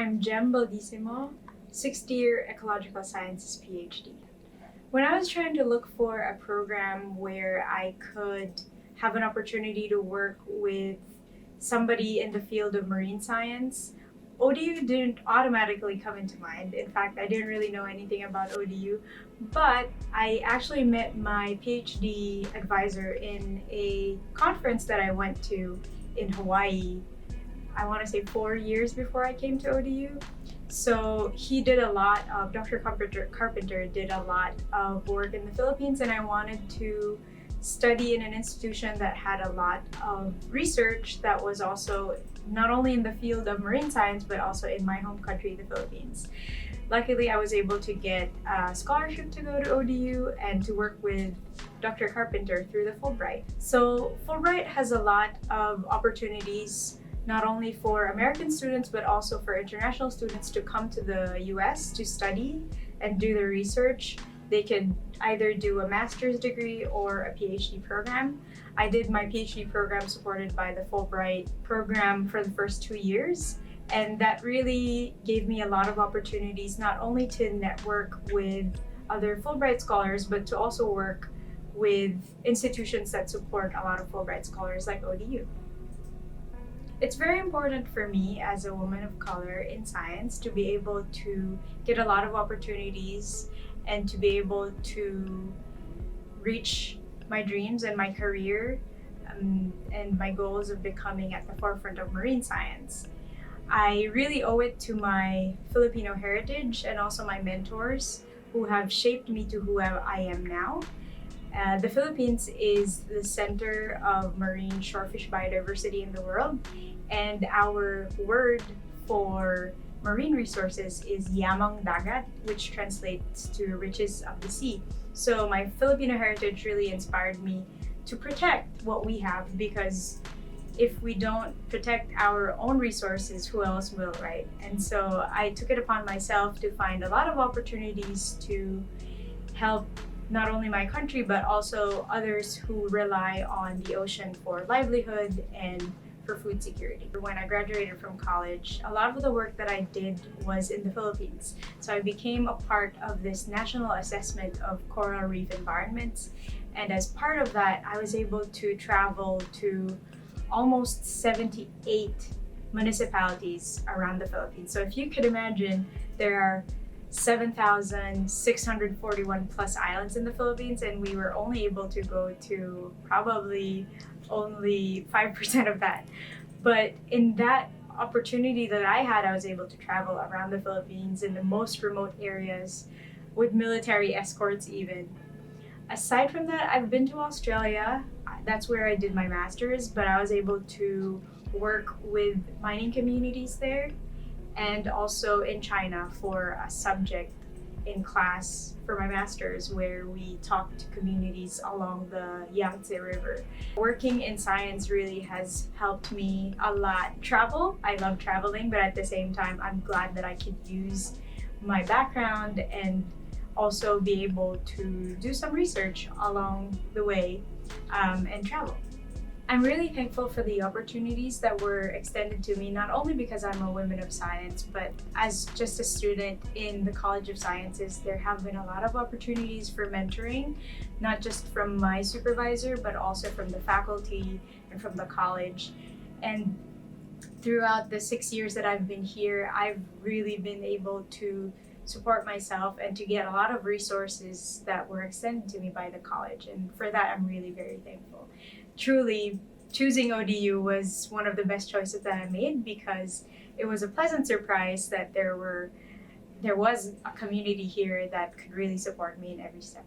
I'm Jem Baldisimo, 6th-year Ecological Sciences Ph.D. When I was trying to look for a program where I could have an opportunity to work with somebody in the field of marine science, ODU didn't automatically come into mind. In fact, I didn't really know anything about ODU, but I actually met my PhD advisor in a conference that I went to in Hawaii. I want to say 4 years before I came to ODU. So he did a lot of, Dr. Carpenter did a lot of work in the Philippines, and I wanted to study in an institution that had a lot of research that was also not only in the field of marine science, but also in my home country, the Philippines. Luckily, I was able to get a scholarship to go to ODU and to work with Dr. Carpenter through the Fulbright. So Fulbright has a lot of opportunities not only for American students, but also for international students to come to the US to study and do their research. They could either do a master's degree or a PhD program. I did my PhD program supported by the Fulbright program for the first 2 years. And that really gave me a lot of opportunities, not only to network with other Fulbright scholars, but to also work with institutions that support a lot of Fulbright scholars like ODU. It's very important for me as a woman of color in science to be able to get a lot of opportunities and to be able to reach my dreams and my career and my goals of becoming at the forefront of marine science. I really owe it to my Filipino heritage and also my mentors who have shaped me to who I am now. The Philippines is the center of marine shorefish biodiversity in the world, and our word for marine resources is yamang dagat, which translates to riches of the sea. So my Filipino heritage really inspired me to protect what we have, because if we don't protect our own resources, who else will, right? And so I took it upon myself to find a lot of opportunities to help not only my country, but also others who rely on the ocean for livelihood and for food security. When I graduated from college, a lot of the work that I did was in the Philippines. So I became a part of this national assessment of coral reef environments. And as part of that, I was able to travel to almost 78 municipalities around the Philippines. So if you could imagine, there are 7,641 plus islands in the Philippines, and we were only able to go to probably only 5% of that. But in that opportunity that I had, I was able to travel around the Philippines in the most remote areas with military escorts even. Aside from that, I've been to Australia. That's where I did my master's, but I was able to work with mining communities there, and also in China for a subject in class for my master's where we talked to communities along the Yangtze River. Working in science really has helped me a lot. Travel, I love traveling, but at the same time, I'm glad that I could use my background and also be able to do some research along the way and travel. I'm really thankful for the opportunities that were extended to me, not only because I'm a woman of science, but as just a student in the College of Sciences, there have been a lot of opportunities for mentoring, not just from my supervisor, but also from the faculty and from the college. And throughout the 6 years that I've been here, I've really been able to support myself and to get a lot of resources that were extended to me by the college. And for that, I'm really very thankful. Truly, choosing ODU was one of the best choices that I made, because it was a pleasant surprise that there was a community here that could really support me in every step.